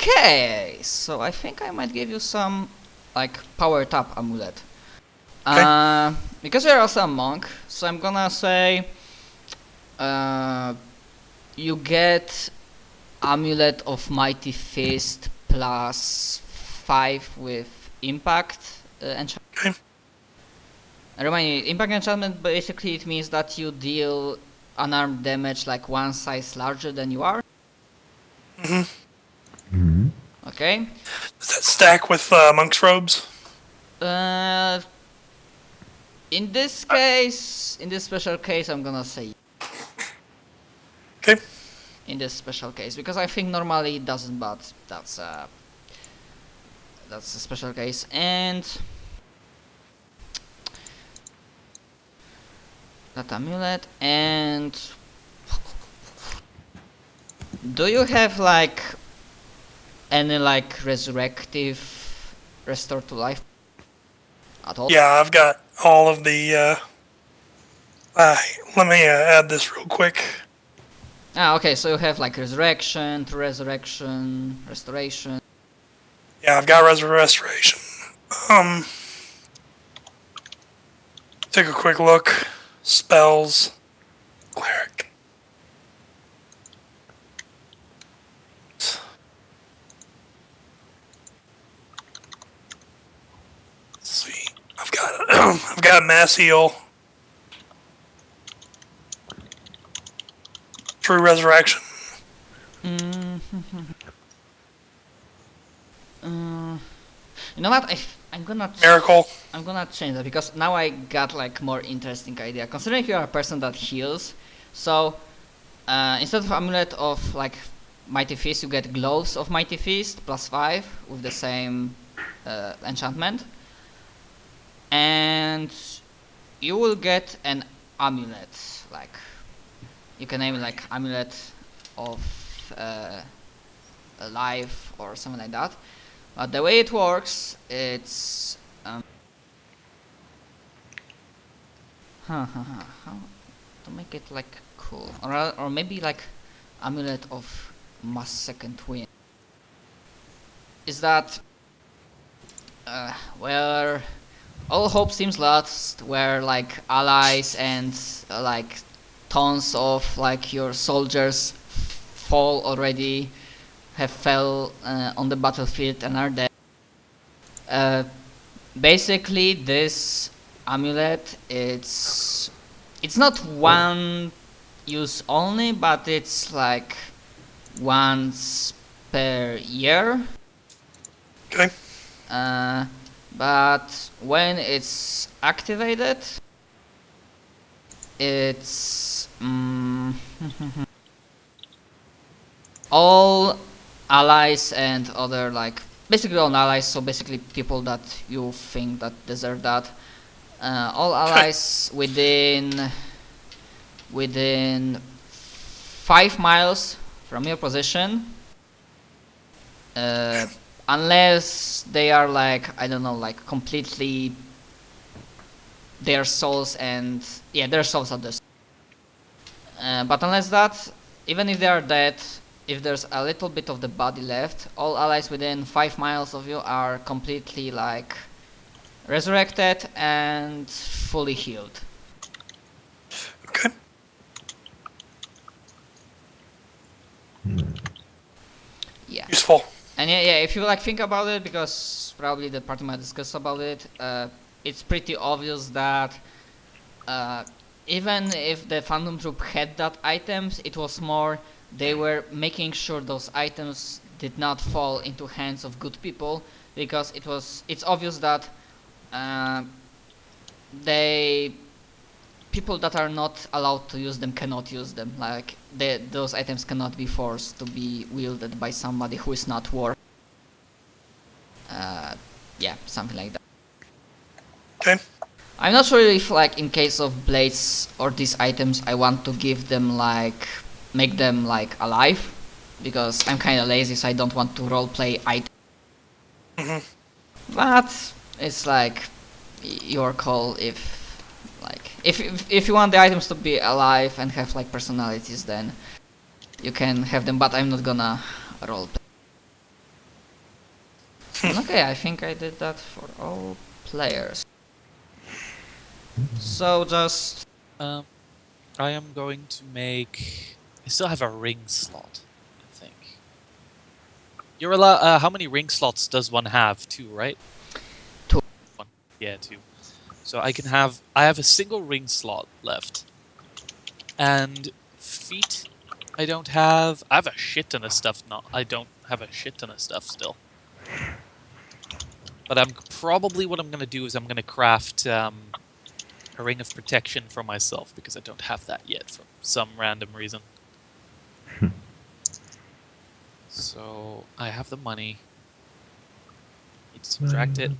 Okay, so I think I might give you some like powered up amulet. Okay. Because you're also a monk, so I'm gonna say you get amulet of mighty fist plus 5 with impact enchantment. Okay. Remind me, impact enchantment basically it means that you deal unarmed damage like one size larger than you are. Mm-hmm. Okay. Does that stack with monk's robes? In this case, in this special case, I'm gonna say Okay. in this special case because I think normally it doesn't, but that's a special case. And that amulet. And do you have like any like resurrective restore to life at all? Yeah, I've got all of the. Let me add this real quick. Okay, so you have like resurrection, true resurrection, restoration. Yeah, I've got restoration. Take a quick look. Spells. Cleric. Let's see. I've got mass heal. True resurrection. You know what? I'm gonna Miracle. I'm gonna change that because now I got like more interesting idea. Considering you're a person that heals, so instead of amulet of like mighty fist, you get gloves of mighty fist plus 5 with the same enchantment, and you will get an amulet. Like you can name it like amulet of life or something like that. But the way it works, it's how to make it like cool, or maybe like amulet of mass second wind. Is that where all hope seems lost, where like allies and like tons of like your soldiers fall already, have fell on the battlefield and are dead. Basically, this amulet it's not one use only, but it's like once per year. Okay. But when it's activated, it's all allies and other like basically all allies, so basically people that you think that deserve that, all allies within 5 miles from your position, unless they are like I don't know, like completely their souls and their souls are this. But unless that, even if they are dead, if there's a little bit of the body left, all allies within 5 miles of you are completely like resurrected and fully healed. Okay. Yeah. Useful. And yeah, if you like think about it, because probably the party might discuss about it, it's pretty obvious that even if the Phantom Troop had that items, it was more they were making sure those items did not fall into hands of good people, because it's obvious that people that are not allowed to use them cannot use them. Like those items cannot be forced to be wielded by somebody who is not war. Yeah, something like that. Okay. I'm not sure if like in case of blades or these items I want to give them like make them like alive, because I'm kinda lazy, so I don't want to roleplay items. But it's like your call. If you want the items to be alive and have like personalities, then you can have them, but I'm not gonna roleplay. Okay, I think I did that for all players. So just I am going to make. I still have a ring slot, I think. You're allowed. How many ring slots does one have? 2, right? 2. One. Yeah, 2. So I can have. I have a single ring slot left, and feet. I don't have. I have a shit ton of stuff. Not. I don't have a shit ton of stuff still. But I'm probably what I'm gonna do is I'm gonna craft a ring of protection for myself because I don't have that yet for some random reason. So I have the money. Need to subtract it.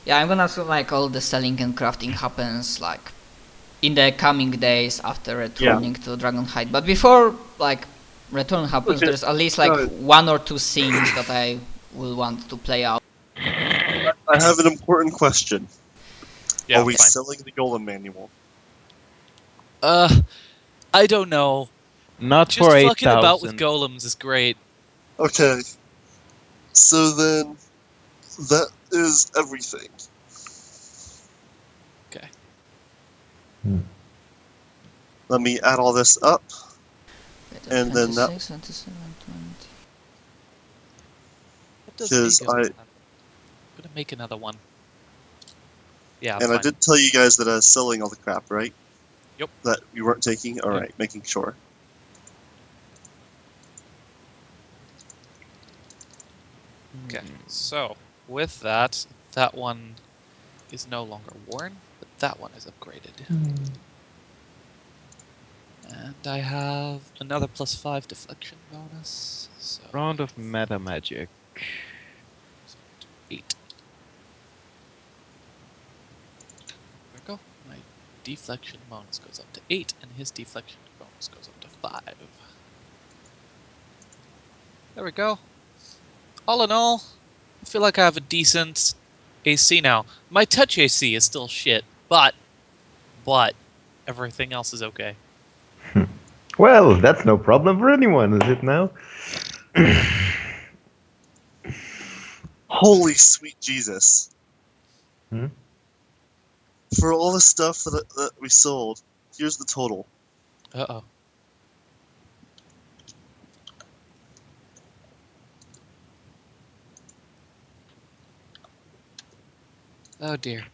yeah, I'm gonna assume like all the selling and crafting happens like in the coming days after returning to Dragonhide. But before like return happens, Okay, there's at least like no. 1 or 2 scenes that I will want to play out. I have an important question. Yeah, Are we fine. selling the Golem manual? I don't know. Not Just for fucking about with 8,000. golems is great. Okay. So then, that is everything. Okay. Let me add all this up. And then that- 26, 27, 20. What does Because Paizo I- have? I'm gonna make another one. Yeah, And fine. I did tell you guys that I was selling all the crap, right? Yep. That you weren't taking? Alright, making sure. Okay, so with that, that one is no longer worn, but that one is upgraded. And I have another +5 deflection bonus. So Round of meta magic. 8. There we go. My deflection bonus goes up to 8, and his deflection bonus goes up to 5. There we go. All in all, I feel like I have a decent AC now. My touch AC is still shit, but everything else is okay. Well, that's no problem for anyone, is it now? Holy sweet Jesus. Hmm? For all the stuff that we sold, here's the total. Uh-oh. Oh dear.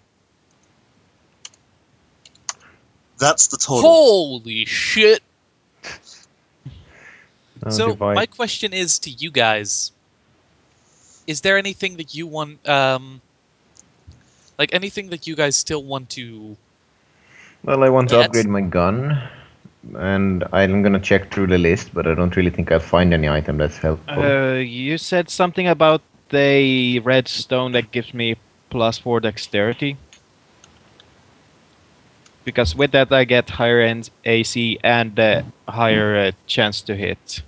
That's the total. Holy shit! Now So, divide. my question is to you guys. Is there anything that you want, like anything that you guys still want to... Well, I want to Yes. upgrade my gun, and I'm gonna check through the list, but I don't really think I'll find any item that's helpful. You said something about the red stone that gives me +4 dexterity. Because with that I get higher end AC and higher chance to hit.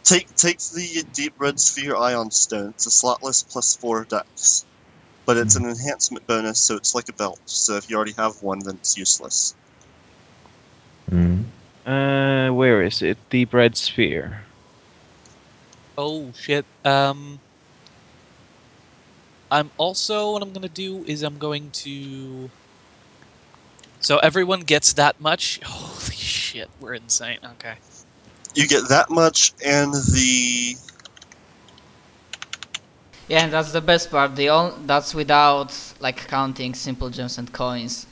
Take the deep red sphere ion stone. It's a slotless +4 dex. But it's an enhancement bonus, so it's like a belt. So if you already have one, then it's useless. Hmm. Where is it? Deep red sphere. Oh shit. I'm also, what I'm gonna do is I'm going to... So everyone gets that much? Holy shit, we're insane. Okay. You get that much, and the... Yeah, and that's the best part. That's without like counting simple gems and coins.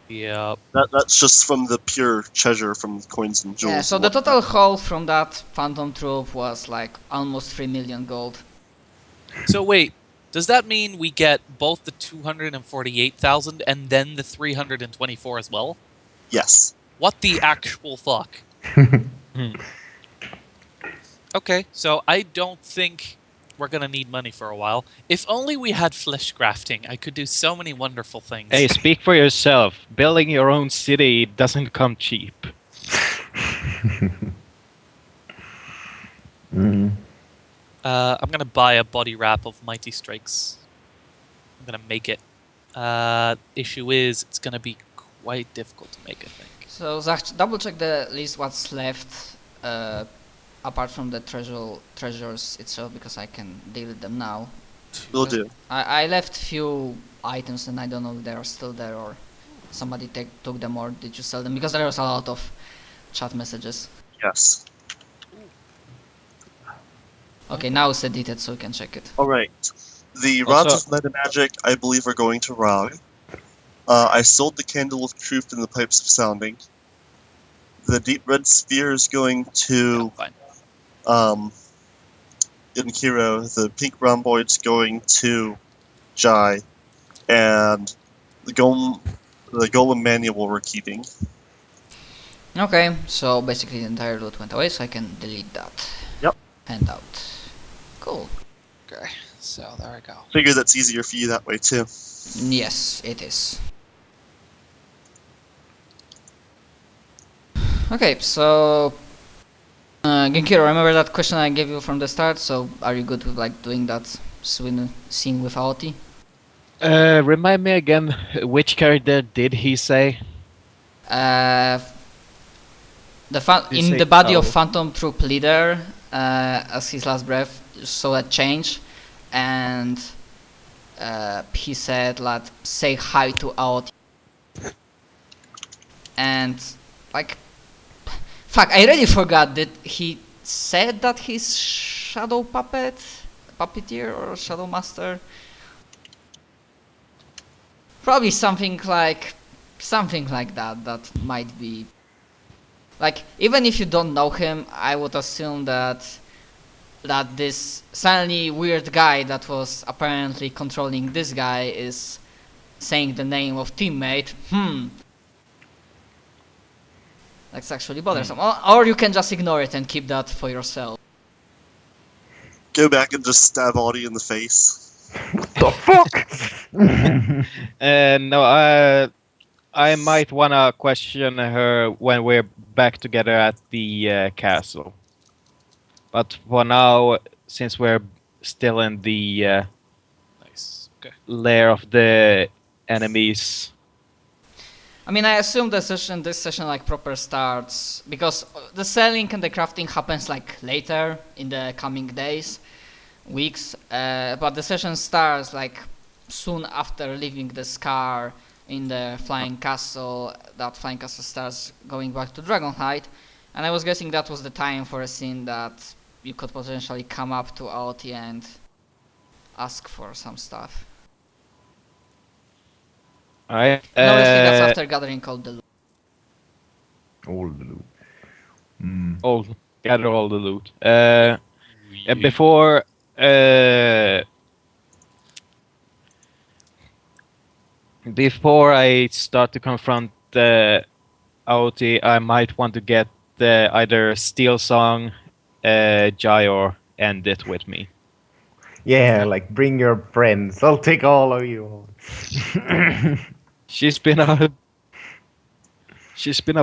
Yep. That's just from the pure treasure from the coins and jewels. Yeah, so and the whatnot. total haul from that Phantom Troop was like almost 3 million gold. So wait, does that mean we get both the 248,000 and then the 324 as well? Yes. What the actual fuck? Okay, so I don't think we're gonna need money for a while. If only we had flesh grafting, I could do so many wonderful things. Hey, speak for yourself. Building your own city doesn't come cheap. Mm. I'm gonna buy a body wrap of Mighty Strikes. I'm gonna make it. Issue is, it's gonna be quite difficult to make, I think. So Zach, double check the list what's left apart from the treasures itself, because I can deal with them now. Will do. I left few items and I don't know if they are still there or somebody took them, or did you sell them? Because there was a lot of chat messages. Yes. Okay, now it's edited so we can check it. Alright. The rods of meta magic, I believe, are going to Rog. I sold the candle of truth and the pipes of sounding. The deep red sphere is going to Fine. Inkiro. The pink rhomboid's going to Jai. And the golem manual we're keeping. Okay, so basically the entire loot went away, so I can delete that. Yep. Handout. Cool. Okay, so there I go. Figure that's easier for you that way too. Yes, it is. Okay, so Genkiro, remember that question I gave you from the start? So are you good with like doing that scene with Aoti? Remind me again, which character did he say? In say the body of Tao? Phantom Troop Leader, as his last breath, saw a change, and he said like, say hi to Aoti. And like, fuck, I really forgot that he said that he's Shadow Puppeteer or Shadow Master. Probably something like that. That might be like, even if you don't know him, I would assume that this suddenly weird guy that was apparently controlling this guy is saying the name of teammate. That's actually bothersome. Or you can just ignore it and keep that for yourself. Go back and just stab Audie in the face. The fuck? No, I might wanna question her when we're back together at the castle. But for now, since we're still in the Nice. Okay. lair of the enemies, I mean, I assume this session like proper starts, because the selling and the crafting happens like later in the coming days, weeks, but the session starts like soon after leaving the Scar in the Flying Castle. That Flying Castle starts going back to Dragonhide, and I was guessing that was the time for a scene that you could potentially come up to Aoti and ask for some stuff. alright. And obviously that's after gathering all the loot. All the loot. Gather all the loot. And before I start to confront Aoti, I might want to get either Steel Song, Jai, or End It with me. Yeah, like bring your friends. I'll take all of you. She's been a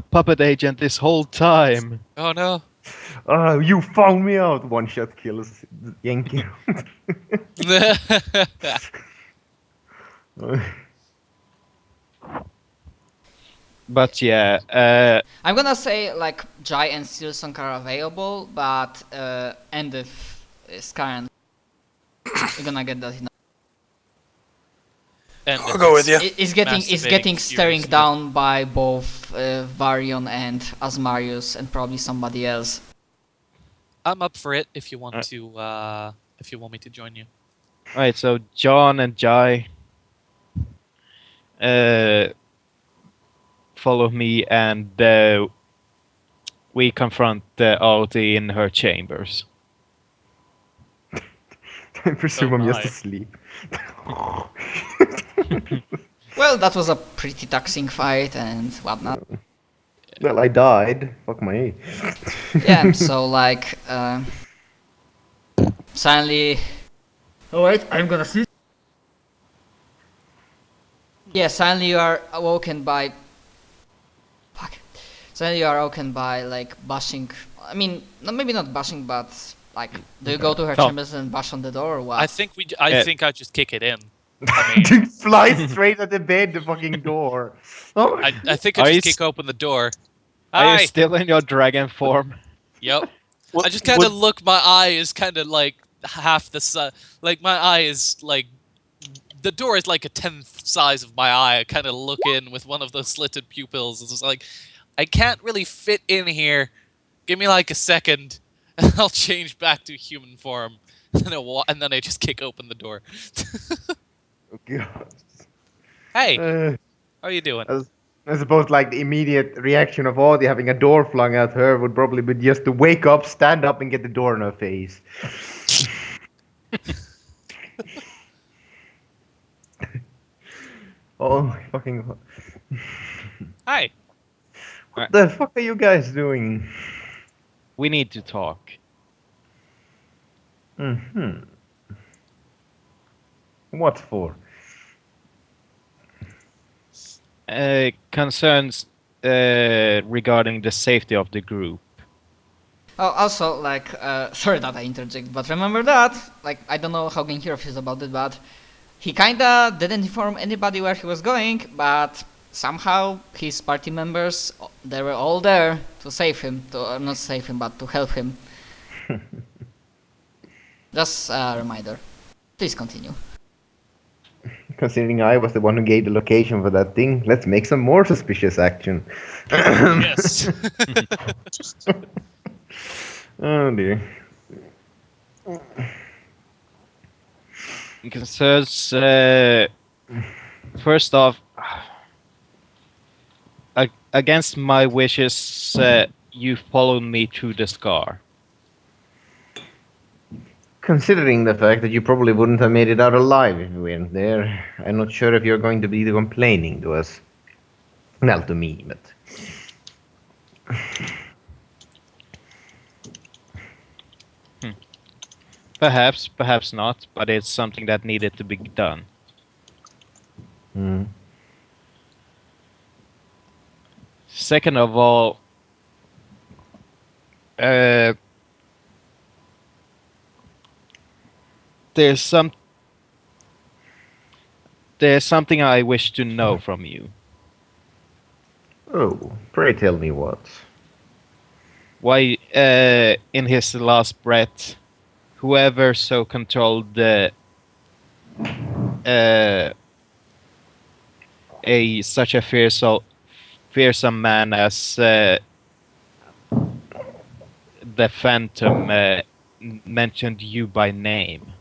puppet agent this whole time. Oh no. You found me out. One shot kills Yankee. But yeah, I'm gonna say like Jai and Silsong are available, but Endith is currently you're gonna get that. And I'll go with you. Is getting Masturbating staring furiously. down by both Varion and Asmarius and probably somebody else. I'm up for it if you want to. If you want me to join you. alright, so John and Jai follow me, and we confront Aoti in her chambers. I presume I'm just my. asleep. Well, that was a pretty taxing fight and whatnot. Well, I died. Fuck my. Yeah, so like suddenly. Oh wait, I'm gonna see. Yeah, suddenly you are awoken by. Fuck. Suddenly you are awoken by like bashing. I mean, maybe not bashing, but like, do you go to her Tom. chambers and bash on the door or what? I think I just kick it in. I mean, Dude, fly straight at the bed, the fucking door. Oh. I think Are I you just kick open the door. Are Hi. you still in your dragon form? Yep. What, I just kind of look. My eye is kind of like half the size. Like my eye is like the door is like a 10th size of my eye. I kind of look in with one of those slitted pupils. It's just like I can't really fit in here. Give me like a second, and I'll change back to human form. And then I just kick open the door. God. Hey, Uh, how are you doing? I suppose like the immediate reaction of Audie having a door flung at her would probably be just to wake up, stand up, and get the door in her face. Oh my fucking god. Hi. What the fuck are you guys doing? We need to talk. Hmm. What for? Concerns regarding the safety of the group. Oh, also, like, sorry that I interject, but remember that, like, I don't know how Game Hero feels about it, but he kinda didn't inform anybody where he was going, but somehow his party members, they were all there to save him, not save him, but to help him. Just a reminder. Please continue. Considering I was the one who gave the location for that thing, let's make some more suspicious action. Yes. Oh dear. Concerns. First off, against my wishes, you followed me through the scar. Considering the fact that you probably wouldn't have made it out alive if you weren't there, I'm not sure if you're going to be complaining to us. Well, to me, but... Perhaps not, but it's something that needed to be done. Hmm. Second of all, there's something I wish to know from you. Oh, pray tell me what. Why, in his last breath, whoever so controlled such a fearsome man as the Phantom mentioned you by name.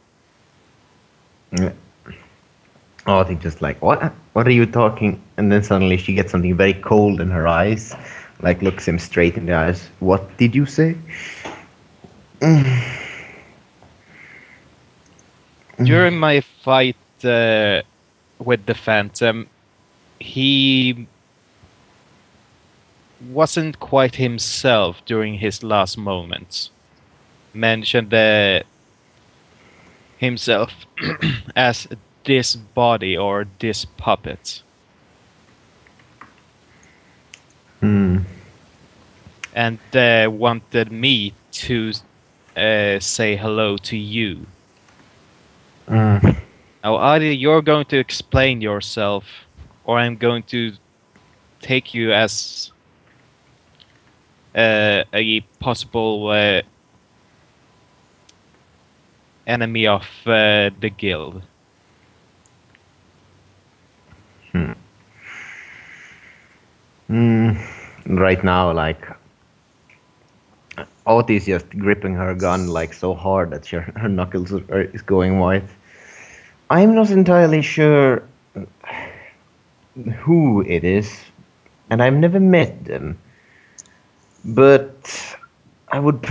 Oh, I think just like, what? What are you talking? And then suddenly she gets something very cold in her eyes, like looks him straight in the eyes. What did you say? During my fight with the Phantom, he wasn't quite himself during his last moments. Mentioned himself as this body or this puppet. Hmm. And wanted me to say hello to you. Mm. Now, either you're going to explain yourself, or I'm going to take you as a possible enemy of the guild. Right now, like, Otis just gripping her gun like so hard that her knuckles is going white. I'm not entirely sure who it is, and I've never met them. But I would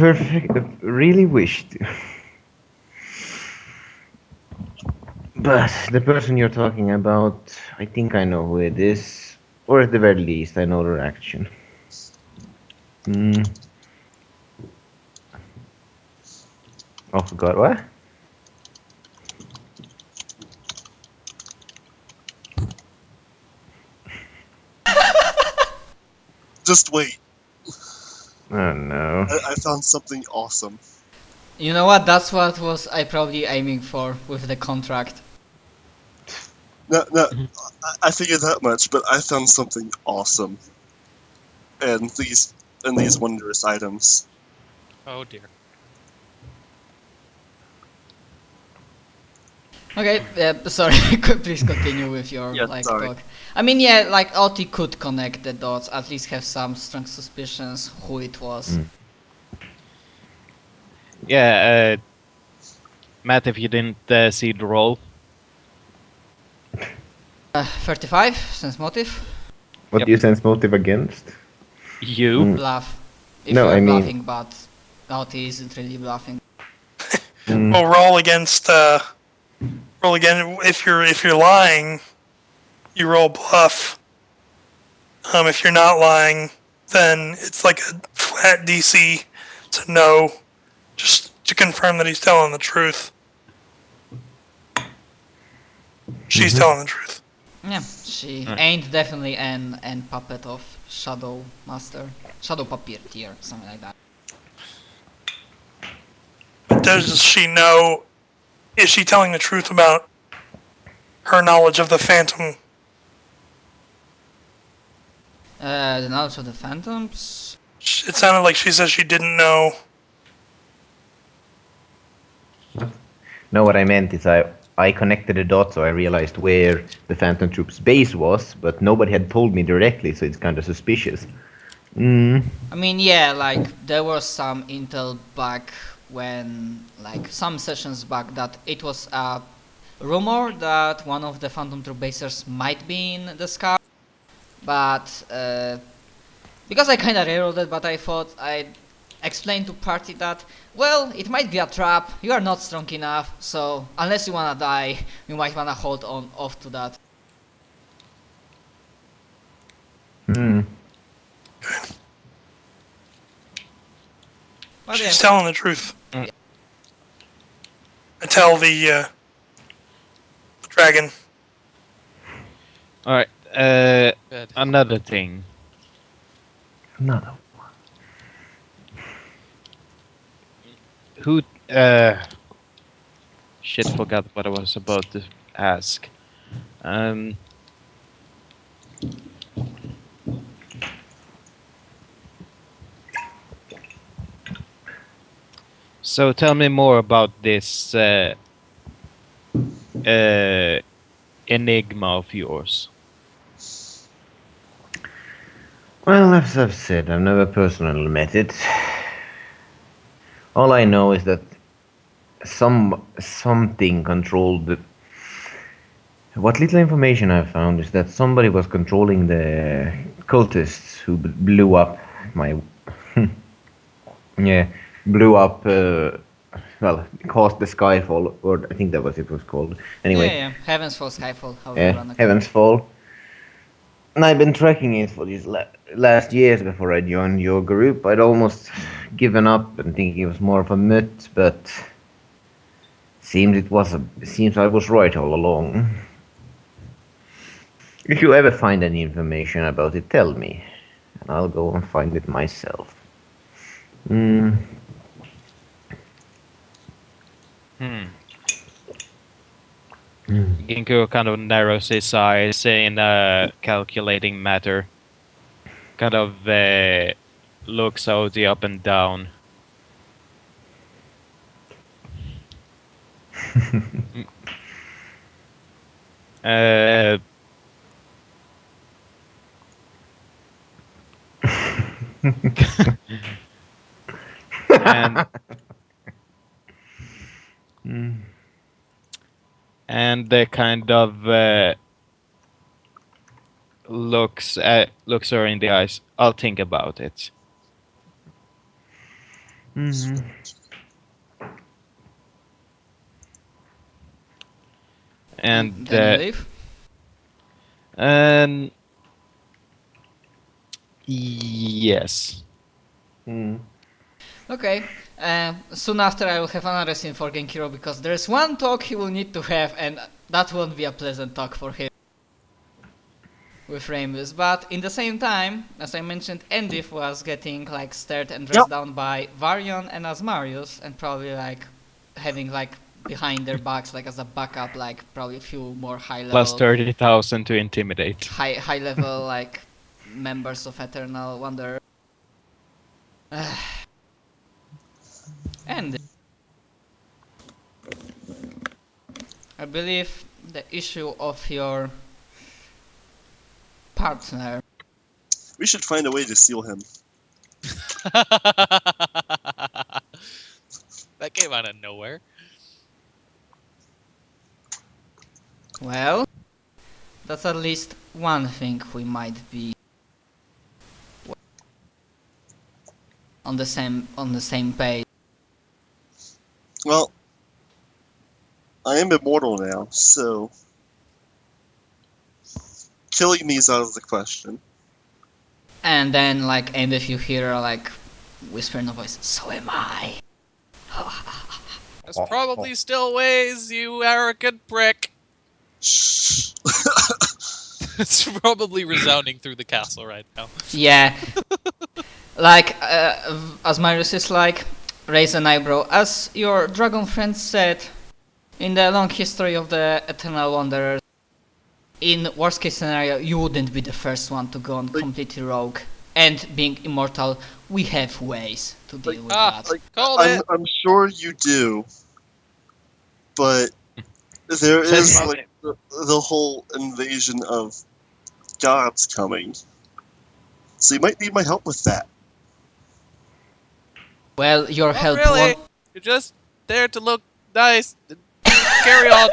really wish to. But the person you're talking about, I think I know who it is, or at the very least, I know their action. Oh, God, what? Just wait. Oh no. I found something awesome. You know what? That's what was I probably aiming for with the contract. No, I figured that much, but I found something awesome. And these wondrous items. Oh dear. Okay, sorry, please continue with your Yeah, sorry. talk. I mean, yeah, like Oti could connect the dots, at least have some strong suspicions who it was. Yeah, Matt, if you didn't see the roll, 35, sense motive, What Yep. do you sense motive against? you. bluff. If No, you are I mean- bluffing, but Oti isn't really bluffing. Well, roll against. Roll again. If you're lying, you roll bluff. If you're not lying, then it's like a flat DC to know, just to confirm that he's telling the truth. She's telling the truth. Yeah, she Right. ain't definitely an puppet of Shadow Master, Shadow Puppeteer, something like that. But does she know? Is she telling the truth about her knowledge of the Phantom? The knowledge of the phantoms. It sounded like she said she didn't know. No, what I meant is I connected the dots, so I realized where the Phantom Troops base was, but nobody had told me directly, so it's kind of suspicious. I mean, yeah, like there was some intel back when, like some sessions back, that it was a rumor that one of the Phantom Troop basers might be in the sky, but because I kind of rerolled it, but I thought I'd explain to party that, well, it might be a trap, you are not strong enough, so unless you wanna die, you might wanna hold on off to that. But She's yeah, telling the truth. I tell the dragon. Alright, Good. another thing. Another. Who, shit, forgot what I was about to ask. So tell me more about this enigma of yours. Well, as I've said, I've never personally met it. All I know is that something controlled the. What little information I've found is that somebody was controlling the cultists who blew up my. Yeah, blew up. Well, caused the Skyfall, or I think that was it was called. Anyway, yeah, Heaven's Fall, Skyfall, however you yeah, wanna call it. Heaven's Fall. And I've been tracking it for these last years before I joined your group. I'd almost given up and thinking it was more of a myth, but seems I was right all along. If you ever find any information about it, tell me, and I'll go and find it myself. Ginkgo kind of narrows his eyes in a calculating matter. Kind of looks Odi up and down. uh, and and they kind of looks her in the eyes. I'll think about it. And Then you leave. Yes. Okay. Soon after I will have another scene for Genkiro because there's one talk he will need to have, and that won't be a pleasant talk for him with Ramus. But in the same time, as I mentioned, Endif was getting like stared and dressed down by Varion and Asmarius, and probably like having like behind their backs like as a backup, like probably a few more high level Plus 30,000 to intimidate. high level like members of Eternal Wonder. And I believe the issue of your partner. We should find a way to seal him. That came out of nowhere. Well, that's at least one thing we might be on the same page. Well, I am immortal now, so killing me is out of the question. And then and if you hear whisper in a voice, so am I. There's probably still ways, you arrogant prick. Shh. It's probably resounding through the castle right now. Yeah. As Marius is raise an eyebrow. As your dragon friend said, in the long history of the Eternal Wanderers, in worst case scenario, you wouldn't be the first one to go on completely rogue. And being immortal, we have ways to deal with that. Called it. I'm sure you do, but there is the whole invasion of gods coming, so you might need my help with that. Well, your Not help really. won't. You're just there to look nice. Carry on.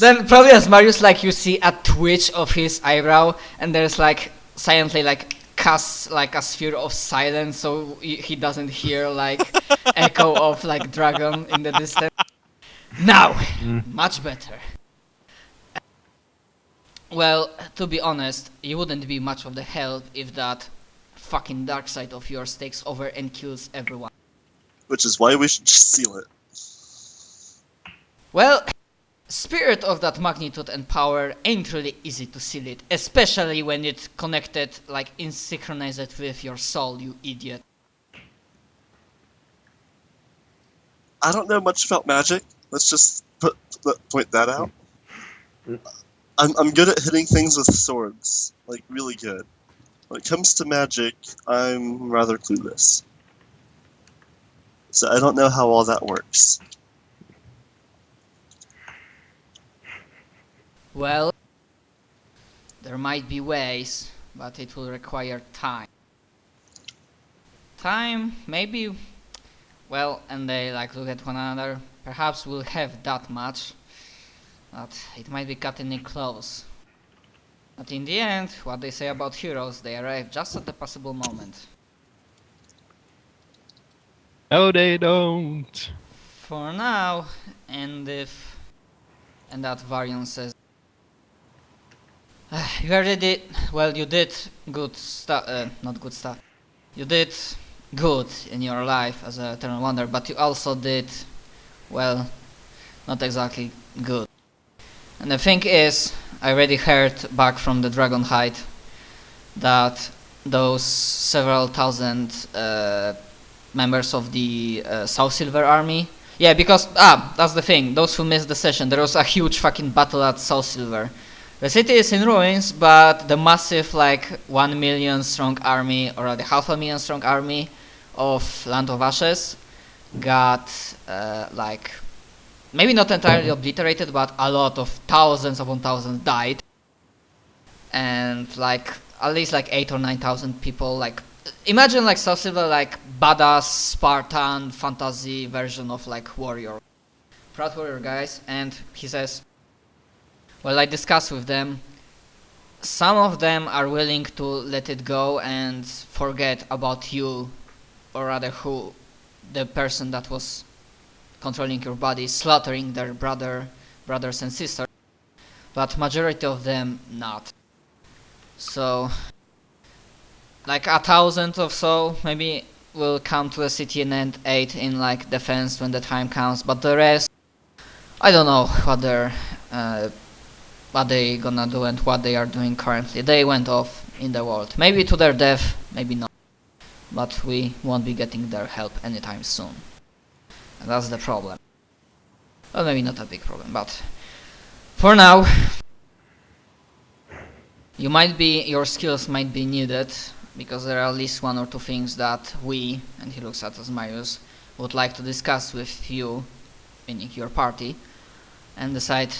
Then probably as Marius, you see a twitch of his eyebrow, and there's silently casts a sphere of silence, so he doesn't hear echo of dragon in the distance. Now, much better. Well, to be honest, you wouldn't be much of the help if that fucking dark side of yours takes over and kills everyone. Which is why we should just seal it. Well, spirit of that magnitude and power ain't really easy to seal it, especially when it's connected, in synchronized with your soul, you idiot. I don't know much about magic. Let's just point that out. I'm good at hitting things with swords, really good. When it comes to magic, I'm rather clueless. So I don't know how all that works. Well, there might be ways, but it will require time. Time, maybe, well, and they look at one another, perhaps we'll have that much, but it might be cutting it close. But in the end, what they say about heroes, they arrive just at the possible moment. No, they don't. For now, and that Varian says, you already, well, you did good stuff, not good stuff. You did good in your life as a Eternal Wanderer, but you also did, well, not exactly good. And the thing is, I already heard back from the Dragonhide that those several thousand members of the South Silver Army. Yeah, because, that's the thing, those who missed the session, there was a huge fucking battle at South Silver. The city is in ruins, but the massive 1 million strong army, or the 500,000 strong army of Land of Ashes got maybe not entirely obliterated, but a lot of thousands upon thousands died. And at least 8 or 9,000 people, imagine South Silver badass Spartan fantasy version of warrior. Proud warrior guys, and he says, well, I discussed with them. Some of them are willing to let it go and forget about you, or rather the person that was controlling your body, slaughtering their brothers and sisters, but majority of them not. So, 1,000 or so maybe will come to the city and aid in defense when the time comes, but the rest, I don't know what they gonna do and what they are doing currently. They went off in the world, maybe to their death, maybe not, but we won't be getting their help anytime soon. And that's the problem. Well, maybe not a big problem, but for now, your skills might be needed, because there are at least one or two things that we, and he looks at Asmaius, would like to discuss with you, meaning your party, and decide